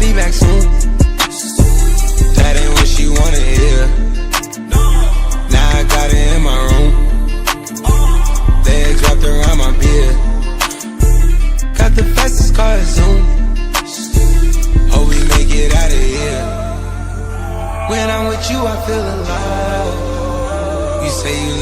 be back soon. That ain't what she wanna hear. Now I got it in my room. Legs wrapped around my beard. Got the fastest car, Zoom. Hope we make it out of here. When I'm with you, I feel alive. You say you